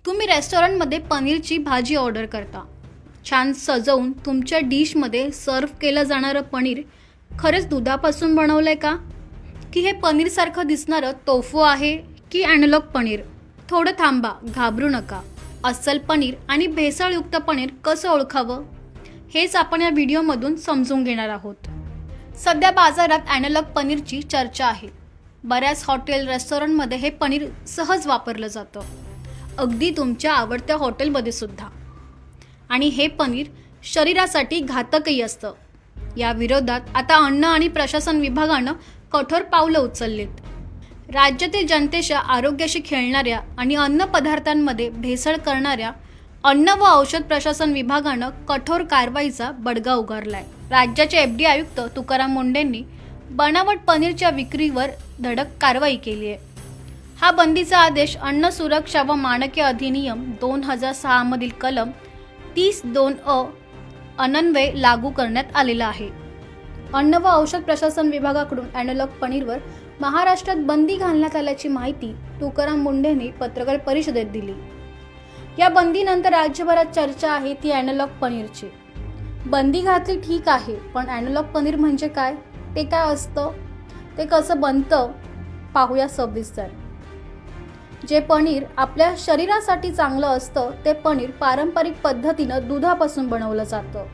तुम्ही रेस्टॉरंटमध्ये पनीरची भाजी ऑर्डर करता. छान सजवून तुमच्या डिशमध्ये सर्व्ह केलं जाणारं पनीर खरंच दुधापासून बनवलंय का? की हे पनीरसारखं दिसणारं टोफू आहे की ॲनालॉग पनीर? थोडं थांबा, घाबरू नका. अस्सल पनीर आणि भेसळयुक्त पनीर कसं ओळखावं हेच आपण या व्हिडिओमधून समजून घेणार आहोत. सध्या बाजारात ॲनालॉग पनीरची चर्चा आहे. बऱ्याच हॉटेल रेस्टॉरंटमध्ये हे पनीर सहज वापरलं जातं, अगदी तुमच्या आवडत्या हॉटेलमध्ये सुद्धा. आणि हे पनीर शरीरासाठी घातकही असतं. या विरोधात आता अन्न आणि प्रशासन विभागानं कठोर पावलं उचललीत. राज्यातील जनतेच्या आरोग्याशी खेळणाऱ्या आणि अन्न पदार्थांमध्ये भेसळ करणाऱ्या अन्न व औषध प्रशासन विभागानं कठोर कारवाईचा बडगा उगारलाय. राज्याचे FD आयुक्त तुकाराम मुंढेंनी बनावट पनीरच्या विक्रीवर धडक कारवाई केली आहे. हा बंदीचा आदेश अन्न सुरक्षा व मानके अधिनियम 2006 मधील कलम 30(2)(अ) अन्वये लागू करण्यात आलेला आहे. अन्न व औषध प्रशासन विभागाकडून ॲनालॉग पनीरवर महाराष्ट्रात बंदी घालण्यात आल्याची माहिती तुकाराम मुंढेंनी पत्रकार परिषदेत दिली. या बंदीनंतर राज्यभरात चर्चा आहे ती ॲनालॉग पनीरची. बंदी घातली ठीक आहे, पण ॲनालॉग पनीर म्हणजे काय, ते काय असतं, ते कसं बनतं, पाहूया सविस्तर. जे पनीर आपल्या शरीरासाठी चांगलं असतं ते पनीर पारंपरिक पद्धतीनं दुधापासून बनवलं जातं.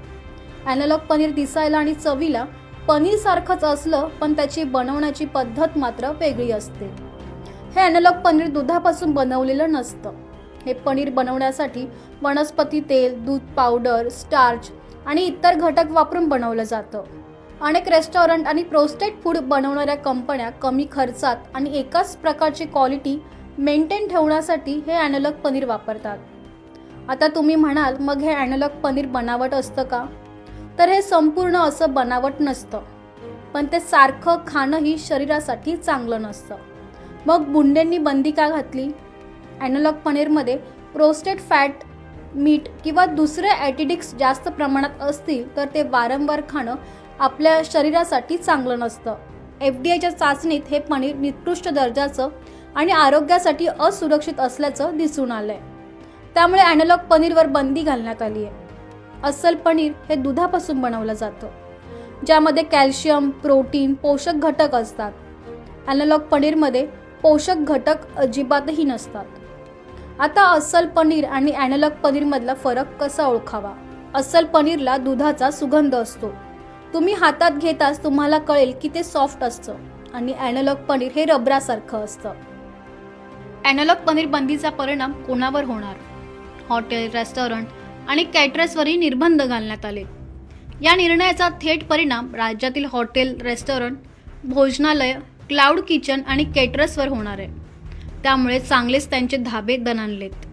ॲनालॉग पनीर दिसायला आणि चवीला पनीर सारखंच असलं, पण त्याची बनवण्याची पद्धत मात्र वेगळी असते. हे ॲनालॉग पनीर दुधापासून बनवलेलं नसतं. हे पनीर बनवण्यासाठी वनस्पती तेल, दूध पावडर, स्टार्च आणि इतर घटक वापरून बनवलं जातं. अनेक रेस्टॉरंट आणि प्रोसेस्ड फूड बनवणाऱ्या कंपन्या कमी खर्चात आणि एकाच प्रकारची क्वालिटी मेंटेन ठेवण्यासाठी हे ॲनालॉग पनीर वापरतात. आता तुम्ही म्हणाल, मग हे ॲनालॉग पनीर बनावट असतं का? तर हे संपूर्ण असं बनावट नसतं, पण ते सारखं खाणंही शरीरासाठी चांगलं नसतं. मग मुंढेंनी बंदी का घातली? ॲनालॉग पनीरमध्ये प्रोसेस्ड फॅट, मीठ किंवा दुसरे ॲटिडिक्स जास्त प्रमाणात असतील तर ते वारंवार खाणं आपल्या शरीरासाठी चांगलं नसतं. FDAच्या चाचणीत हे पनीर निकृष्ट दर्जाचं आणि आरोग्यासाठी असुरक्षित असल्याचं दिसून आलंय. त्यामुळे ॲनालॉग पनीरवर बंदी घालण्यात आली आहे. अस्सल पनीर हे दुधापासून बनवलं जातं, ज्यामध्ये कॅल्शियम, प्रोटीन, पोषक घटक असतात. ॲनालॉग पनीरमध्ये पोषक घटक अजिबातही नसतात. आता अस्सल पनीर आणि ॲनालॉग पनीरमधला फरक कसा ओळखावा? अस्सल पनीरला दुधाचा सुगंध असतो. तुम्ही हातात घेताच तुम्हाला कळेल की ते सॉफ्ट असतं, आणि ॲनालॉग पनीर हे रबरासारखं असतं. ॲनालॉग पनीर बंदीचा परिणाम कोणावर होणार? हॉटेल, रेस्टॉरंट आणि कॅटरर्सवरही निर्बंध घालण्यात आले. या निर्णयाचा थेट परिणाम राज्यातील हॉटेल, रेस्टॉरंट, भोजनालय, क्लाउड किचन आणि कॅटरर्सवर होणार आहे. त्यामुळे चांगलेच त्यांचे धाबे दणाणलेत.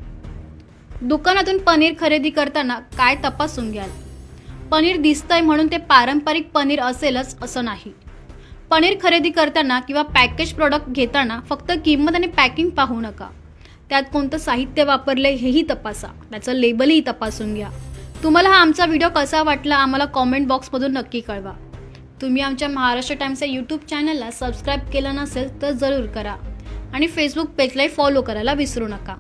दुकानातून पनीर खरेदी करताना काय तपासून घ्याल? पनीर दिसतंय म्हणून ते पारंपरिक पनीर असेलच असं नाही. पनीर खरेदी करताना किंवा पॅकेज प्रोडक्ट घेताना फक्त किंमत आणि पॅकिंग पाहू नका. त्यात कोणतं साहित्य वापरले हेही तपासा. त्याचं लेबलही तपासून घ्या. तुम्हाला हा आमचा व्हिडिओ कसा वाटला आम्हाला कॉमेंट बॉक्समधून नक्की कळवा. तुम्ही आमच्या महाराष्ट्र टाइम्सच्या YouTube चॅनलला सबस्क्राईब केलं नसेल तर जरूर करा आणि फेसबुक पेजलाही फॉलो करायला विसरू नका.